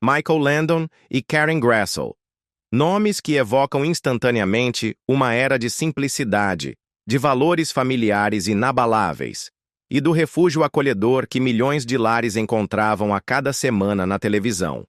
Michael Landon e Karen Grassel. Nomes que evocam instantaneamente uma era de simplicidade, de valores familiares inabaláveis e do refúgio acolhedor que milhões de lares encontravam a cada semana na televisão.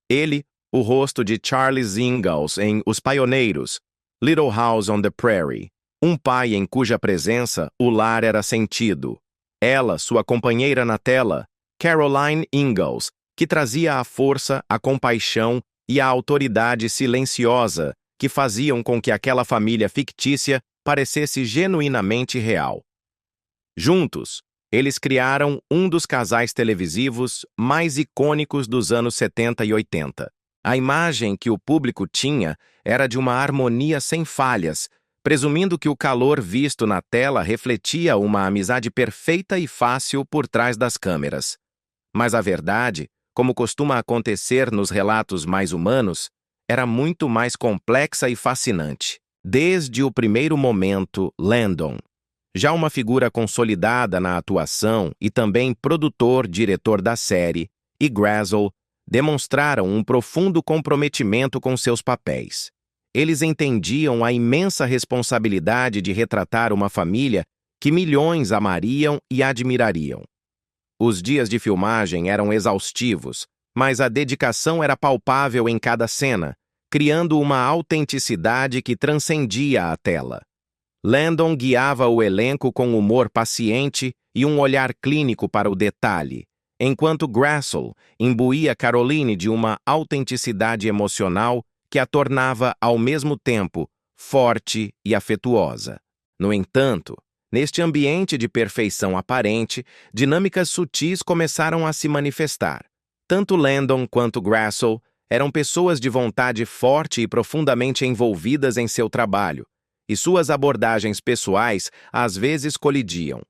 Ele, o rosto de Charles Ingalls em Os Pioneiros, Little House on the Prairie, um pai em cuja presença o lar era sentido. Ela, sua companheira na tela, Caroline Ingalls, que trazia a força, a compaixão e a autoridade silenciosa que faziam com que aquela família fictícia parecesse genuinamente real. Juntos, eles criaram um dos casais televisivos mais icônicos dos anos 70 e 80. A imagem que o público tinha era de uma harmonia sem falhas, presumindo que o calor visto na tela refletia uma amizade perfeita e fácil por trás das câmeras. Mas a verdade, como costuma acontecer nos relatos mais humanos, era muito mais complexa e fascinante. Desde o primeiro momento, Landon, já uma figura consolidada na atuação e também produtor-diretor da série, e Grassel, demonstraram um profundo comprometimento com seus papéis. Eles entendiam a imensa responsabilidade de retratar uma família que milhões amariam e admirariam. Os dias de filmagem eram exaustivos, mas a dedicação era palpável em cada cena, criando uma autenticidade que transcendia a tela. Landon guiava o elenco com humor paciente e um olhar clínico para o detalhe, enquanto Grassel imbuía Caroline de uma autenticidade emocional que a tornava, ao mesmo tempo, forte e afetuosa. No entanto, neste ambiente de perfeição aparente, dinâmicas sutis começaram a se manifestar. Tanto Landon quanto Grassel eram pessoas de vontade forte e profundamente envolvidas em seu trabalho, e suas abordagens pessoais às vezes colidiam.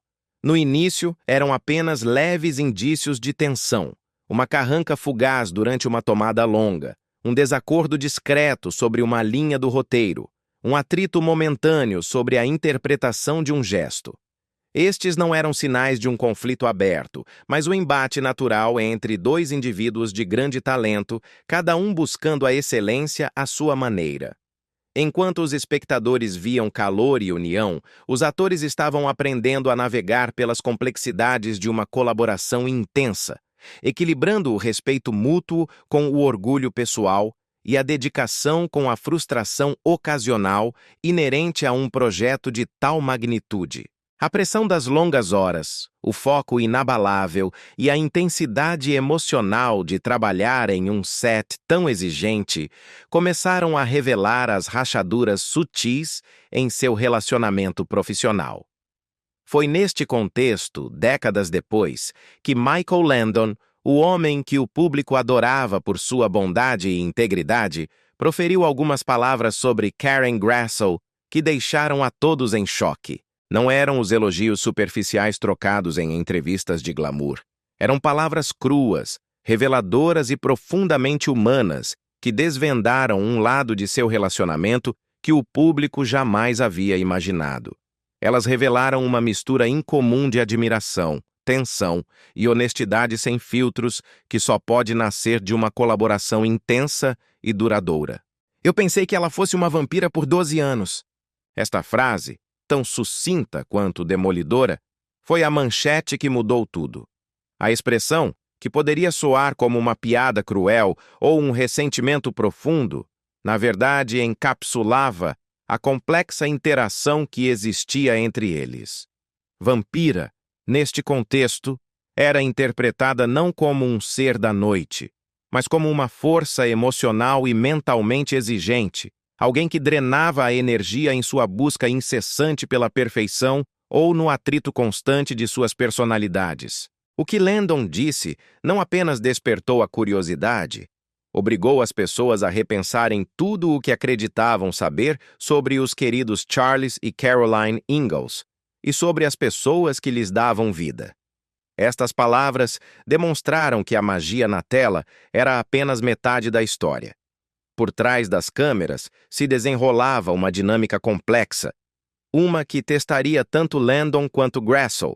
No início, eram apenas leves indícios de tensão, uma carranca fugaz durante uma tomada longa, um desacordo discreto sobre uma linha do roteiro, um atrito momentâneo sobre a interpretação de um gesto. Estes não eram sinais de um conflito aberto, mas o embate natural entre dois indivíduos de grande talento, cada um buscando a excelência à sua maneira. Enquanto os espectadores viam calor e união, os atores estavam aprendendo a navegar pelas complexidades de uma colaboração intensa, equilibrando o respeito mútuo com o orgulho pessoal e a dedicação com a frustração ocasional inerente a um projeto de tal magnitude. A pressão das longas horas, o foco inabalável e a intensidade emocional de trabalhar em um set tão exigente começaram a revelar as rachaduras sutis em seu relacionamento profissional. Foi neste contexto, décadas depois, que Michael Landon, o homem que o público adorava por sua bondade e integridade, proferiu algumas palavras sobre Karen Grassel que deixaram a todos em choque. Não eram os elogios superficiais trocados em entrevistas de glamour. Eram palavras cruas, reveladoras e profundamente humanas que desvendaram um lado de seu relacionamento que o público jamais havia imaginado. Elas revelaram uma mistura incomum de admiração, tensão e honestidade sem filtros que só pode nascer de uma colaboração intensa e duradoura. Eu pensei que ela fosse uma vampira por 12 anos. Esta frase, tão sucinta quanto demolidora, foi a manchete que mudou tudo. A expressão, que poderia soar como uma piada cruel ou um ressentimento profundo, na verdade encapsulava a complexa interação que existia entre eles. Vampira, neste contexto, era interpretada não como um ser da noite, mas como uma força emocional e mentalmente exigente, alguém que drenava a energia em sua busca incessante pela perfeição ou no atrito constante de suas personalidades. O que Landon disse não apenas despertou a curiosidade, obrigou as pessoas a repensarem tudo o que acreditavam saber sobre os queridos Charles e Caroline Ingalls e sobre as pessoas que lhes davam vida. Estas palavras demonstraram que a magia na tela era apenas metade da história. Por trás das câmeras se desenrolava uma dinâmica complexa, uma que testaria tanto Landon quanto Grassel,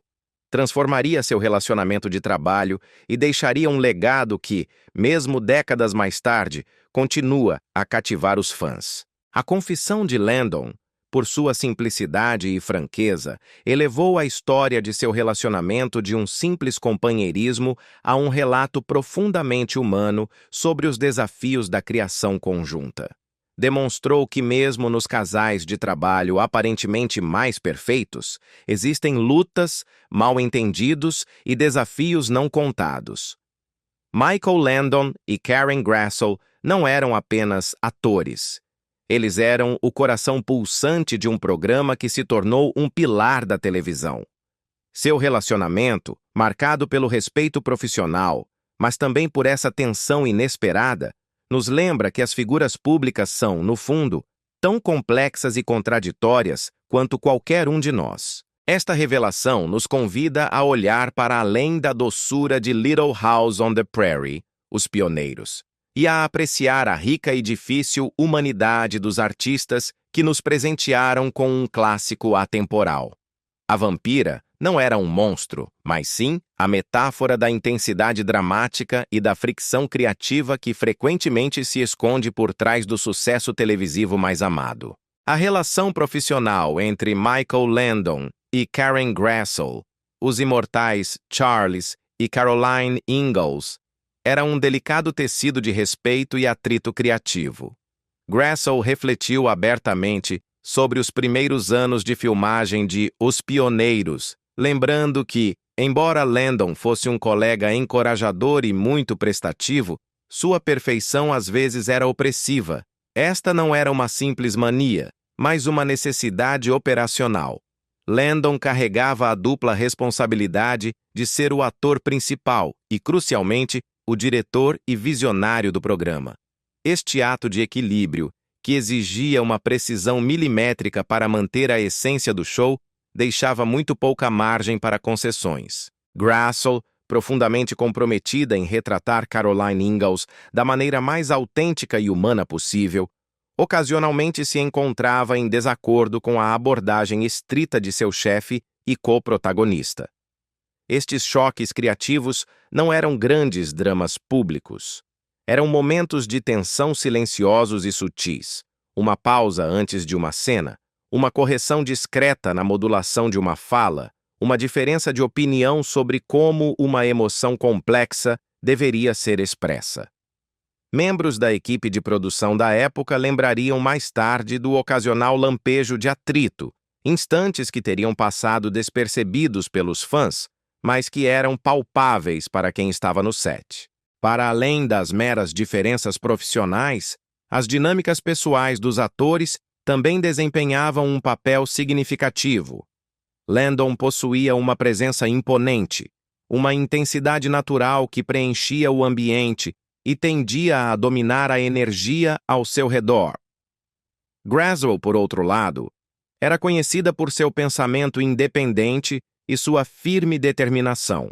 transformaria seu relacionamento de trabalho e deixaria um legado que, mesmo décadas mais tarde, continua a cativar os fãs. A confissão de Landon, por sua simplicidade e franqueza, elevou a história de seu relacionamento de um simples companheirismo a um relato profundamente humano sobre os desafios da criação conjunta. Demonstrou que mesmo nos casais de trabalho aparentemente mais perfeitos, existem lutas, mal-entendidos e desafios não contados. Michael Landon e Karen Grassl não eram apenas atores. Eles eram o coração pulsante de um programa que se tornou um pilar da televisão. Seu relacionamento, marcado pelo respeito profissional, mas também por essa tensão inesperada, nos lembra que as figuras públicas são, no fundo, tão complexas e contraditórias quanto qualquer um de nós. Esta revelação nos convida a olhar para além da doçura de Little House on the Prairie, Os Pioneiros, e a apreciar a rica e difícil humanidade dos artistas que nos presentearam com um clássico atemporal. A vampira não era um monstro, mas sim a metáfora da intensidade dramática e da fricção criativa que frequentemente se esconde por trás do sucesso televisivo mais amado. A relação profissional entre Michael Landon e Karen Grassl, os imortais Charles e Caroline Ingalls, era um delicado tecido de respeito e atrito criativo. Grassl refletiu abertamente sobre os primeiros anos de filmagem de Os Pioneiros, lembrando que, embora Landon fosse um colega encorajador e muito prestativo, sua perfeição às vezes era opressiva. Esta não era uma simples mania, mas uma necessidade operacional. Landon carregava a dupla responsabilidade de ser o ator principal e, crucialmente, o diretor e visionário do programa. Este ato de equilíbrio, que exigia uma precisão milimétrica para manter a essência do show, deixava muito pouca margem para concessões. Grassl, profundamente comprometida em retratar Caroline Ingalls da maneira mais autêntica e humana possível, ocasionalmente se encontrava em desacordo com a abordagem estrita de seu chefe e co-protagonista. Estes choques criativos não eram grandes dramas públicos. Eram momentos de tensão silenciosos e sutis, uma pausa antes de uma cena, uma correção discreta na modulação de uma fala, uma diferença de opinião sobre como uma emoção complexa deveria ser expressa. Membros da equipe de produção da época lembrariam mais tarde do ocasional lampejo de atrito, instantes que teriam passado despercebidos pelos fãs, mas que eram palpáveis para quem estava no set. Para além das meras diferenças profissionais, as dinâmicas pessoais dos atores também desempenhavam um papel significativo. Landon possuía uma presença imponente, uma intensidade natural que preenchia o ambiente e tendia a dominar a energia ao seu redor. Grassl, por outro lado, era conhecida por seu pensamento independente e sua firme determinação.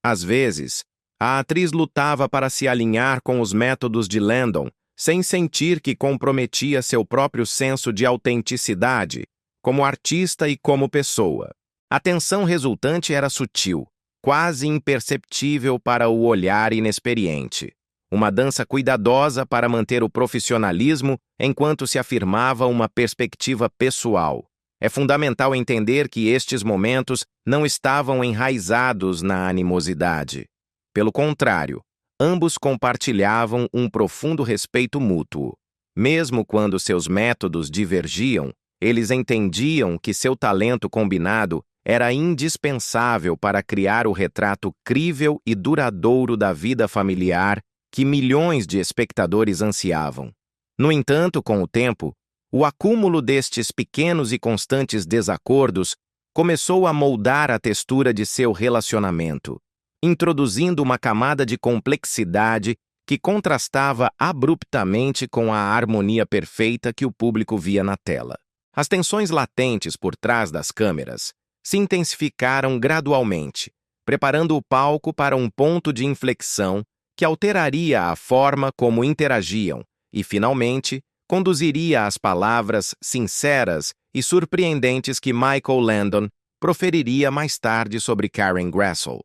Às vezes, a atriz lutava para se alinhar com os métodos de Landon, sem sentir que comprometia seu próprio senso de autenticidade, como artista e como pessoa. A tensão resultante era sutil, quase imperceptível para o olhar inexperiente. Uma dança cuidadosa para manter o profissionalismo enquanto se afirmava uma perspectiva pessoal. É fundamental entender que estes momentos não estavam enraizados na animosidade. Pelo contrário, ambos compartilhavam um profundo respeito mútuo. Mesmo quando seus métodos divergiam, eles entendiam que seu talento combinado era indispensável para criar o retrato crível e duradouro da vida familiar que milhões de espectadores ansiavam. No entanto, com o tempo, o acúmulo destes pequenos e constantes desacordos começou a moldar a textura de seu relacionamento, introduzindo uma camada de complexidade que contrastava abruptamente com a harmonia perfeita que o público via na tela. As tensões latentes por trás das câmeras se intensificaram gradualmente, preparando o palco para um ponto de inflexão que alteraria a forma como interagiam e, finalmente, conduziria às palavras sinceras e surpreendentes que Michael Landon proferiria mais tarde sobre Karen Grassel.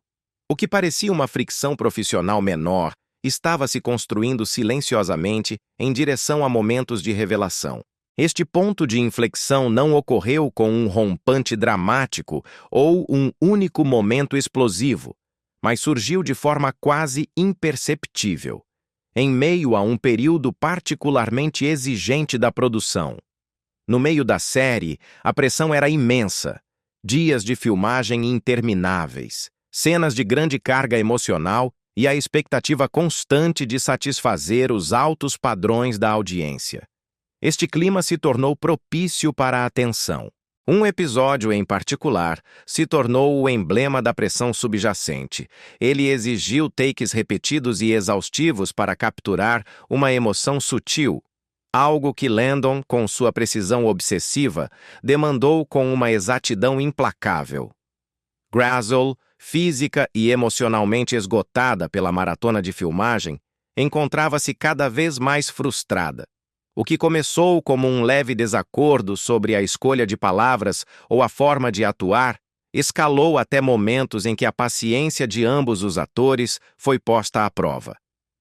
O que parecia uma fricção profissional menor estava se construindo silenciosamente em direção a momentos de revelação. Este ponto de inflexão não ocorreu com um rompante dramático ou um único momento explosivo, mas surgiu de forma quase imperceptível, em meio a um período particularmente exigente da produção. No meio da série, a pressão era imensa. Dias de filmagem intermináveis, cenas de grande carga emocional e a expectativa constante de satisfazer os altos padrões da audiência. Este clima se tornou propício para a tensão. Um episódio em particular se tornou o emblema da pressão subjacente. Ele exigiu takes repetidos e exaustivos para capturar uma emoção sutil, algo que Landon, com sua precisão obsessiva, demandou com uma exatidão implacável. Grassel, física e emocionalmente esgotada pela maratona de filmagem, encontrava-se cada vez mais frustrada. O que começou como um leve desacordo sobre a escolha de palavras ou a forma de atuar, escalou até momentos em que a paciência de ambos os atores foi posta à prova.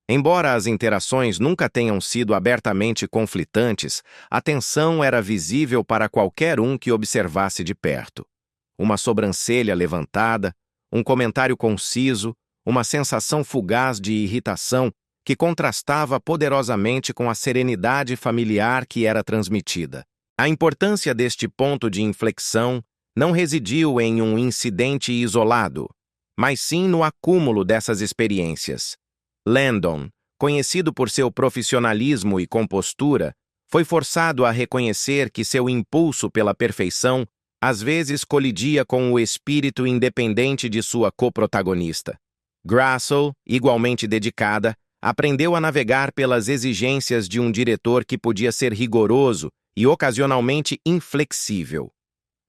Embora as interações nunca tenham sido abertamente conflitantes, a tensão era visível para qualquer um que observasse de perto. Uma sobrancelha levantada, um comentário conciso, uma sensação fugaz de irritação que contrastava poderosamente com a serenidade familiar que era transmitida. A importância deste ponto de inflexão não residiu em um incidente isolado, mas sim no acúmulo dessas experiências. Landon, conhecido por seu profissionalismo e compostura, foi forçado a reconhecer que seu impulso pela perfeição às vezes colidia com o espírito independente de sua coprotagonista. Grassel, igualmente dedicada, aprendeu a navegar pelas exigências de um diretor que podia ser rigoroso e ocasionalmente inflexível.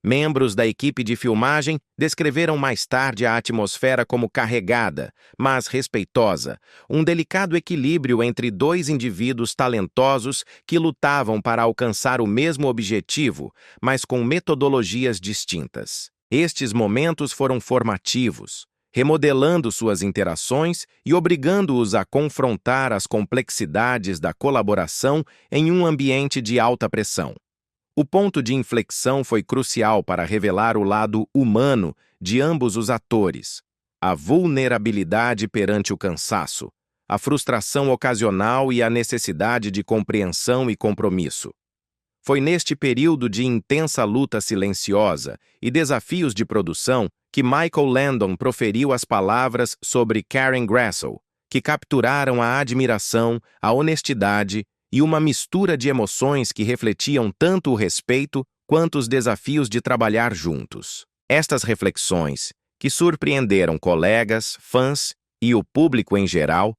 Membros da equipe de filmagem descreveram mais tarde a atmosfera como carregada, mas respeitosa, um delicado equilíbrio entre dois indivíduos talentosos que lutavam para alcançar o mesmo objetivo, mas com metodologias distintas. Estes momentos foram formativos, remodelando suas interações e obrigando-os a confrontar as complexidades da colaboração em um ambiente de alta pressão. O ponto de inflexão foi crucial para revelar o lado humano de ambos os atores, a vulnerabilidade perante o cansaço, a frustração ocasional e a necessidade de compreensão e compromisso. Foi neste período de intensa luta silenciosa e desafios de produção que Michael Landon proferiu as palavras sobre Karen Grassel, que capturaram a admiração, a honestidade e uma mistura de emoções que refletiam tanto o respeito quanto os desafios de trabalhar juntos. Estas reflexões, que surpreenderam colegas, fãs e o público em geral,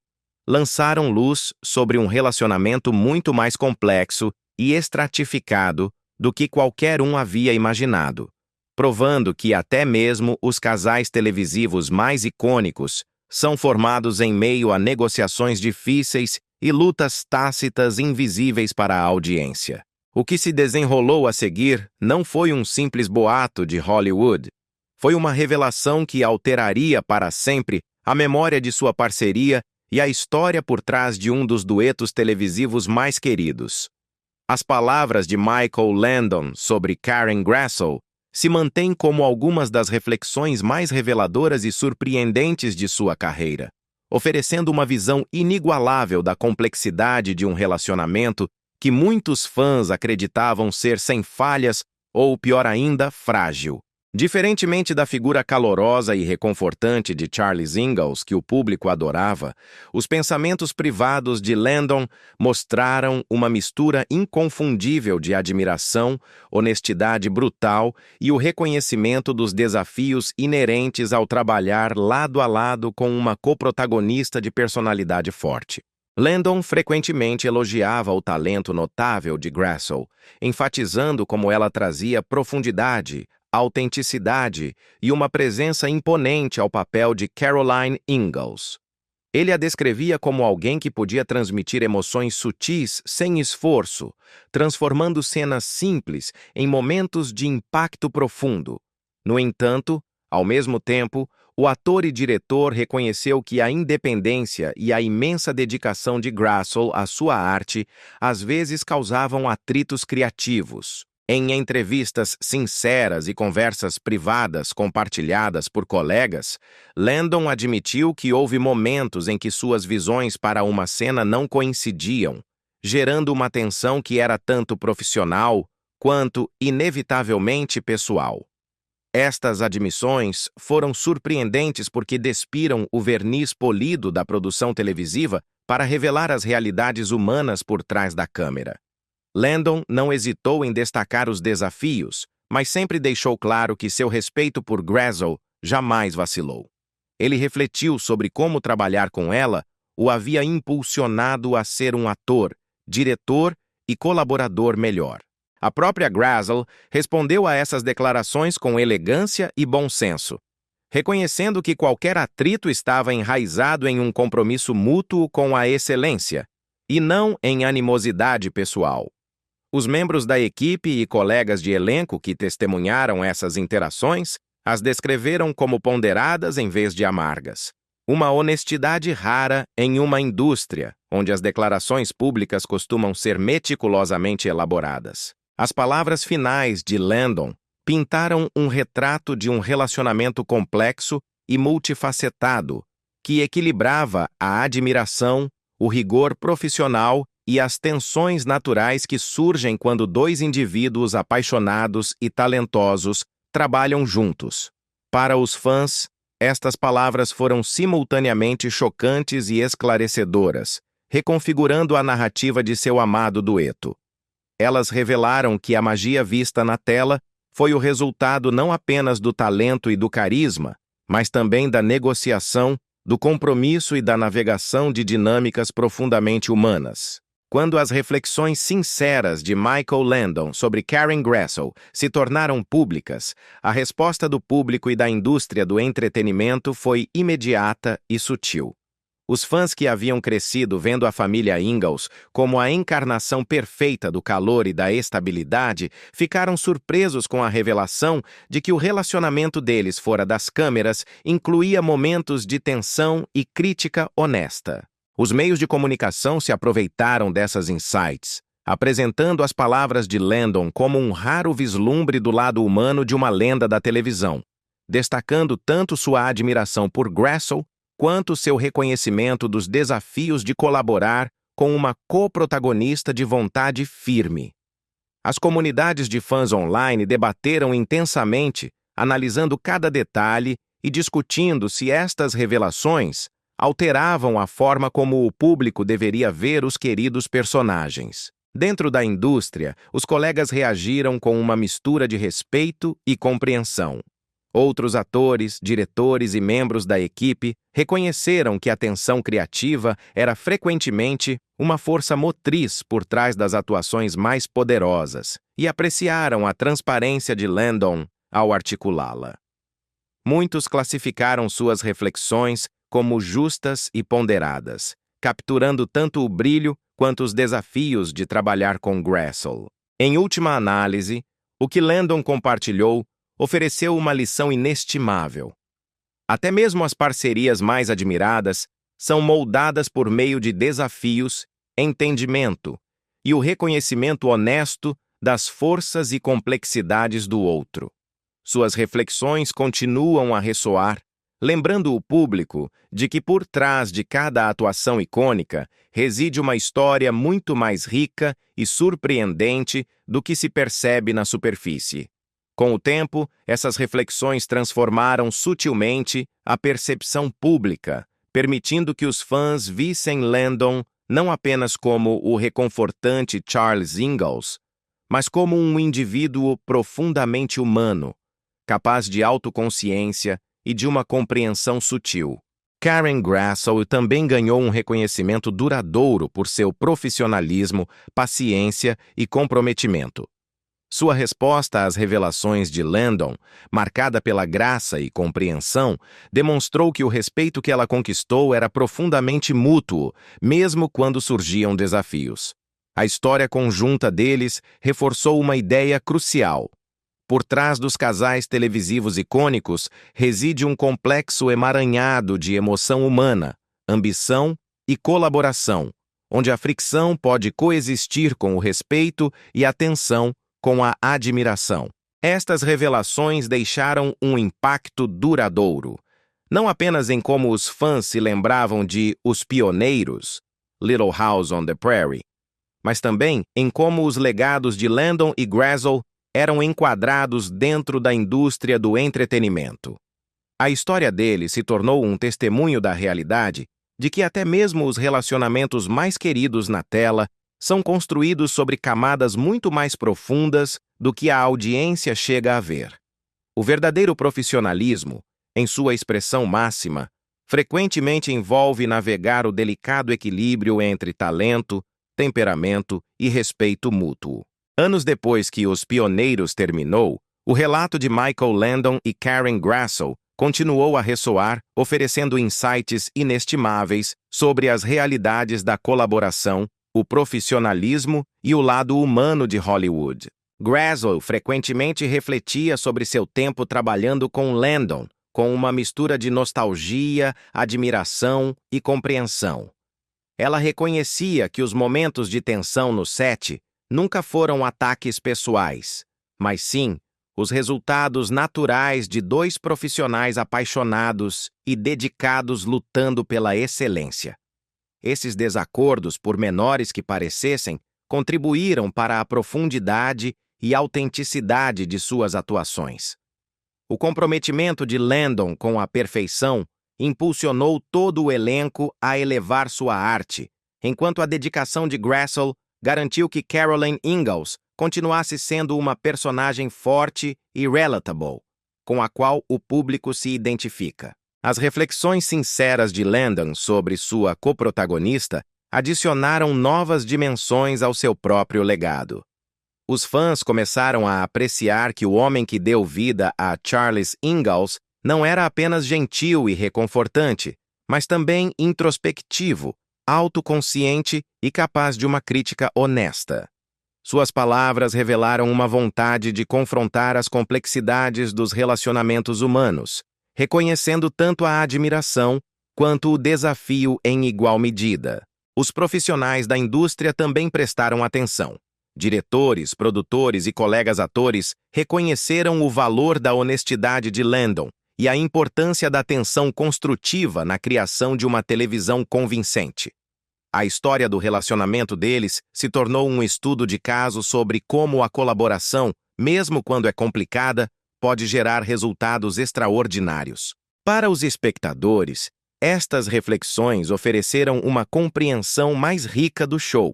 lançaram luz sobre um relacionamento muito mais complexo e estratificado do que qualquer um havia imaginado, provando que até mesmo os casais televisivos mais icônicos são formados em meio a negociações difíceis e lutas tácitas invisíveis para a audiência. O que se desenrolou a seguir não foi um simples boato de Hollywood. Foi uma revelação que alteraria para sempre a memória de sua parceria e a história por trás de um dos duetos televisivos mais queridos. As palavras de Michael Landon sobre Karen Grassel se mantêm como algumas das reflexões mais reveladoras e surpreendentes de sua carreira, oferecendo uma visão inigualável da complexidade de um relacionamento que muitos fãs acreditavam ser sem falhas ou, pior ainda, frágil. Diferentemente da figura calorosa e reconfortante de Charles Ingalls, que o público adorava, os pensamentos privados de Landon mostraram uma mistura inconfundível de admiração, honestidade brutal e o reconhecimento dos desafios inerentes ao trabalhar lado a lado com uma coprotagonista de personalidade forte. Landon frequentemente elogiava o talento notável de Grassel, enfatizando como ela trazia profundidade, autenticidade e uma presença imponente ao papel de Caroline Ingalls. Ele a descrevia como alguém que podia transmitir emoções sutis sem esforço, transformando cenas simples em momentos de impacto profundo. No entanto, ao mesmo tempo, o ator e diretor reconheceu que a independência e a imensa dedicação de Grassl à sua arte às vezes causavam atritos criativos. Em entrevistas sinceras e conversas privadas compartilhadas por colegas, Landon admitiu que houve momentos em que suas visões para uma cena não coincidiam, gerando uma tensão que era tanto profissional quanto inevitavelmente pessoal. Estas admissões foram surpreendentes porque despiram o verniz polido da produção televisiva para revelar as realidades humanas por trás da câmera. Landon não hesitou em destacar os desafios, mas sempre deixou claro que seu respeito por Grassl jamais vacilou. Ele refletiu sobre como trabalhar com ela o havia impulsionado a ser um ator, diretor e colaborador melhor. A própria Grassl respondeu a essas declarações com elegância e bom senso, reconhecendo que qualquer atrito estava enraizado em um compromisso mútuo com a excelência, e não em animosidade pessoal. Os membros da equipe e colegas de elenco que testemunharam essas interações as descreveram como ponderadas em vez de amargas. Uma honestidade rara em uma indústria onde as declarações públicas costumam ser meticulosamente elaboradas. As palavras finais de Landon pintaram um retrato de um relacionamento complexo e multifacetado que equilibrava a admiração, o rigor profissional e as tensões naturais que surgem quando dois indivíduos apaixonados e talentosos trabalham juntos. Para os fãs, estas palavras foram simultaneamente chocantes e esclarecedoras, reconfigurando a narrativa de seu amado dueto. Elas revelaram que a magia vista na tela foi o resultado não apenas do talento e do carisma, mas também da negociação, do compromisso e da navegação de dinâmicas profundamente humanas. Quando as reflexões sinceras de Michael Landon sobre Karen Grassl se tornaram públicas, a resposta do público e da indústria do entretenimento foi imediata e sutil. Os fãs que haviam crescido vendo a família Ingalls como a encarnação perfeita do calor e da estabilidade ficaram surpresos com a revelação de que o relacionamento deles fora das câmeras incluía momentos de tensão e crítica honesta. Os meios de comunicação se aproveitaram dessas insights, apresentando as palavras de Landon como um raro vislumbre do lado humano de uma lenda da televisão, destacando tanto sua admiração por Grassl quanto seu reconhecimento dos desafios de colaborar com uma coprotagonista de vontade firme. As comunidades de fãs online debateram intensamente, analisando cada detalhe e discutindo se estas revelações alteravam a forma como o público deveria ver os queridos personagens. Dentro da indústria, os colegas reagiram com uma mistura de respeito e compreensão. Outros atores, diretores e membros da equipe reconheceram que a tensão criativa era frequentemente uma força motriz por trás das atuações mais poderosas e apreciaram a transparência de Landon ao articulá-la. Muitos classificaram suas reflexões como justas e ponderadas, capturando tanto o brilho quanto os desafios de trabalhar com Grassl. Em última análise, o que Landon compartilhou ofereceu uma lição inestimável. Até mesmo as parcerias mais admiradas são moldadas por meio de desafios, entendimento e o reconhecimento honesto das forças e complexidades do outro. Suas reflexões continuam a ressoar, lembrando o público de que por trás de cada atuação icônica reside uma história muito mais rica e surpreendente do que se percebe na superfície. Com o tempo, essas reflexões transformaram sutilmente a percepção pública, permitindo que os fãs vissem Landon não apenas como o reconfortante Charles Ingalls, mas como um indivíduo profundamente humano, capaz de autoconsciência e de uma compreensão sutil. Karen Grassl também ganhou um reconhecimento duradouro por seu profissionalismo, paciência e comprometimento. Sua resposta às revelações de Landon, marcada pela graça e compreensão, demonstrou que o respeito que ela conquistou era profundamente mútuo, mesmo quando surgiam desafios. A história conjunta deles reforçou uma ideia crucial. Por trás dos casais televisivos icônicos reside um complexo emaranhado de emoção humana, ambição e colaboração, onde a fricção pode coexistir com o respeito e a tensão com a admiração. Estas revelações deixaram um impacto duradouro, não apenas em como os fãs se lembravam de Os Pioneiros, Little House on the Prairie, mas também em como os legados de Landon e Grassl eram enquadrados dentro da indústria do entretenimento. A história dele se tornou um testemunho da realidade de que até mesmo os relacionamentos mais queridos na tela são construídos sobre camadas muito mais profundas do que a audiência chega a ver. O verdadeiro profissionalismo, em sua expressão máxima, frequentemente envolve navegar o delicado equilíbrio entre talento, temperamento e respeito mútuo. Anos depois que Os Pioneiros terminou, o relato de Michael Landon e Karen Grassl continuou a ressoar, oferecendo insights inestimáveis sobre as realidades da colaboração, o profissionalismo e o lado humano de Hollywood. Grassl frequentemente refletia sobre seu tempo trabalhando com Landon, com uma mistura de nostalgia, admiração e compreensão. Ela reconhecia que os momentos de tensão no set nunca foram ataques pessoais, mas sim os resultados naturais de dois profissionais apaixonados e dedicados lutando pela excelência. Esses desacordos, por menores que parecessem, contribuíram para a profundidade e autenticidade de suas atuações. O comprometimento de Landon com a perfeição impulsionou todo o elenco a elevar sua arte, enquanto a dedicação de Grassl garantiu que Caroline Ingalls continuasse sendo uma personagem forte e relatable, com a qual o público se identifica. As reflexões sinceras de Landon sobre sua coprotagonista adicionaram novas dimensões ao seu próprio legado. Os fãs começaram a apreciar que o homem que deu vida a Charles Ingalls não era apenas gentil e reconfortante, mas também introspectivo, autoconsciente e capaz de uma crítica honesta. Suas palavras revelaram uma vontade de confrontar as complexidades dos relacionamentos humanos, reconhecendo tanto a admiração quanto o desafio em igual medida. Os profissionais da indústria também prestaram atenção. Diretores, produtores e colegas atores reconheceram o valor da honestidade de Landon e a importância da tensão construtiva na criação de uma televisão convincente. A história do relacionamento deles se tornou um estudo de caso sobre como a colaboração, mesmo quando é complicada, pode gerar resultados extraordinários. Para os espectadores, estas reflexões ofereceram uma compreensão mais rica do show.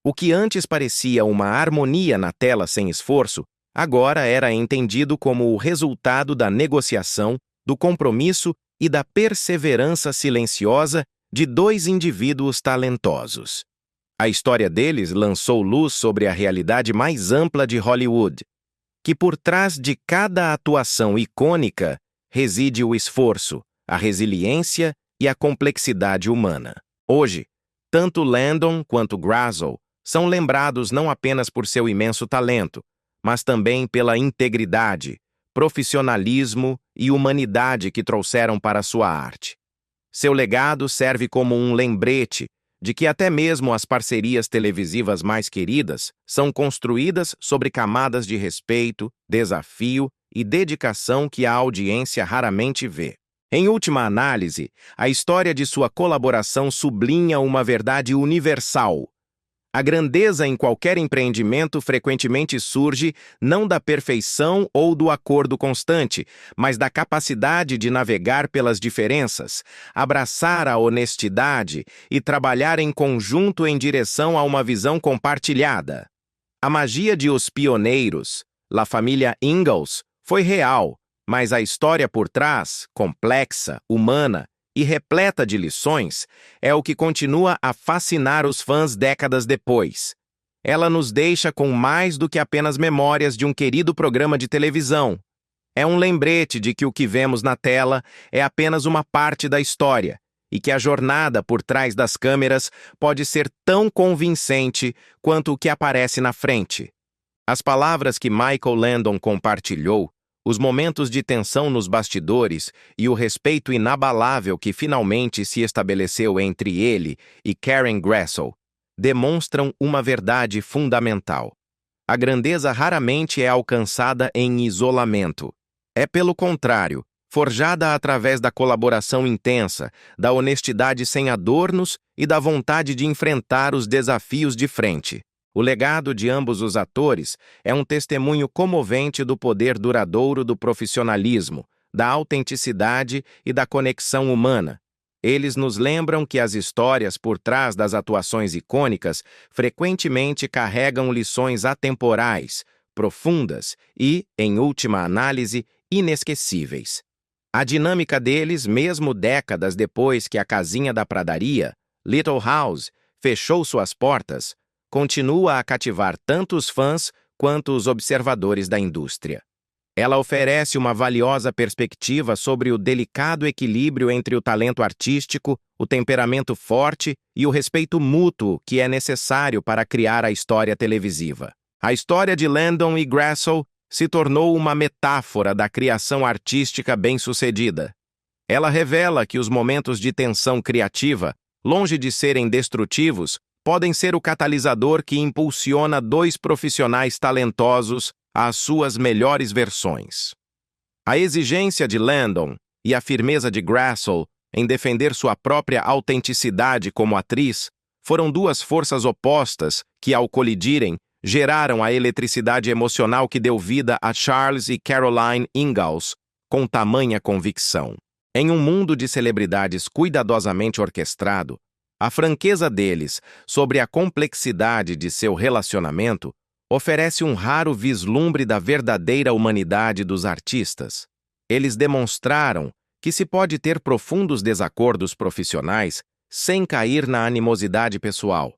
O que antes parecia uma harmonia na tela sem esforço, agora era entendido como o resultado da negociação, do compromisso e da perseverança silenciosa de dois indivíduos talentosos. A história deles lançou luz sobre a realidade mais ampla de Hollywood, que por trás de cada atuação icônica reside o esforço, a resiliência e a complexidade humana. Hoje, tanto Landon quanto Grassl são lembrados não apenas por seu imenso talento, mas também pela integridade, profissionalismo e humanidade que trouxeram para sua arte. Seu legado serve como um lembrete de que até mesmo as parcerias televisivas mais queridas são construídas sobre camadas de respeito, desafio e dedicação que a audiência raramente vê. Em última análise, a história de sua colaboração sublinha uma verdade universal. A grandeza em qualquer empreendimento frequentemente surge não da perfeição ou do acordo constante, mas da capacidade de navegar pelas diferenças, abraçar a honestidade e trabalhar em conjunto em direção a uma visão compartilhada. A magia de Os Pioneiros, La Família Ingalls, foi real, mas a história por trás, complexa, humana e repleta de lições, é o que continua a fascinar os fãs décadas depois. Ela nos deixa com mais do que apenas memórias de um querido programa de televisão. É um lembrete de que o que vemos na tela é apenas uma parte da história e que a jornada por trás das câmeras pode ser tão convincente quanto o que aparece na frente. As palavras que Michael Landon compartilhou, os momentos de tensão nos bastidores e o respeito inabalável que finalmente se estabeleceu entre ele e Karen Grassl demonstram uma verdade fundamental. A grandeza raramente é alcançada em isolamento. É, pelo contrário, forjada através da colaboração intensa, da honestidade sem adornos e da vontade de enfrentar os desafios de frente. O legado de ambos os atores é um testemunho comovente do poder duradouro do profissionalismo, da autenticidade e da conexão humana. Eles nos lembram que as histórias por trás das atuações icônicas frequentemente carregam lições atemporais, profundas e, em última análise, inesquecíveis. A dinâmica deles, mesmo décadas depois que a casinha da pradaria, Little House, fechou suas portas, continua a cativar tanto os fãs quanto os observadores da indústria. Ela oferece uma valiosa perspectiva sobre o delicado equilíbrio entre o talento artístico, o temperamento forte e o respeito mútuo que é necessário para criar a história televisiva. A história de Landon e Grassl se tornou uma metáfora da criação artística bem-sucedida. Ela revela que os momentos de tensão criativa, longe de serem destrutivos, podem ser o catalisador que impulsiona dois profissionais talentosos às suas melhores versões. A exigência de Landon e a firmeza de Grassl em defender sua própria autenticidade como atriz foram duas forças opostas que, ao colidirem, geraram a eletricidade emocional que deu vida a Charles e Caroline Ingalls com tamanha convicção. Em um mundo de celebridades cuidadosamente orquestrado, a franqueza deles sobre a complexidade de seu relacionamento oferece um raro vislumbre da verdadeira humanidade dos artistas. Eles demonstraram que se pode ter profundos desacordos profissionais sem cair na animosidade pessoal,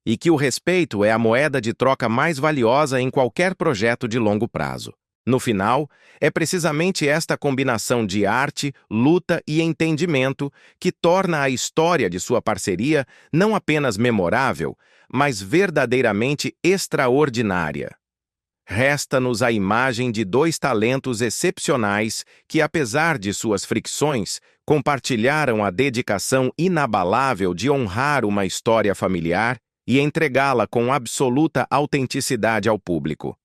e que o respeito é a moeda de troca mais valiosa em qualquer projeto de longo prazo. No final, é precisamente esta combinação de arte, luta e entendimento que torna a história de sua parceria não apenas memorável, mas verdadeiramente extraordinária. Resta-nos a imagem de dois talentos excepcionais que, apesar de suas fricções, compartilharam a dedicação inabalável de honrar uma história familiar e entregá-la com absoluta autenticidade ao público.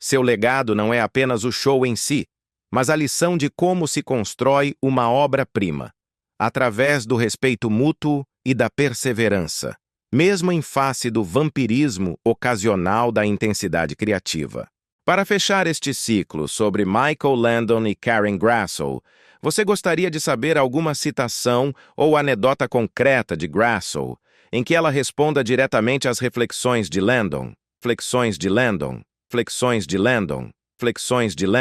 Seu legado não é apenas o show em si, mas a lição de como se constrói uma obra-prima, através do respeito mútuo e da perseverança, mesmo em face do vampirismo ocasional da intensidade criativa. Para fechar este ciclo sobre Michael Landon e Karen Grassl, você gostaria de saber alguma citação ou anedota concreta de Grassl, em que ela responda diretamente às reflexões de Landon, flexões de Landon, flexões de Landon, flexões de Landon?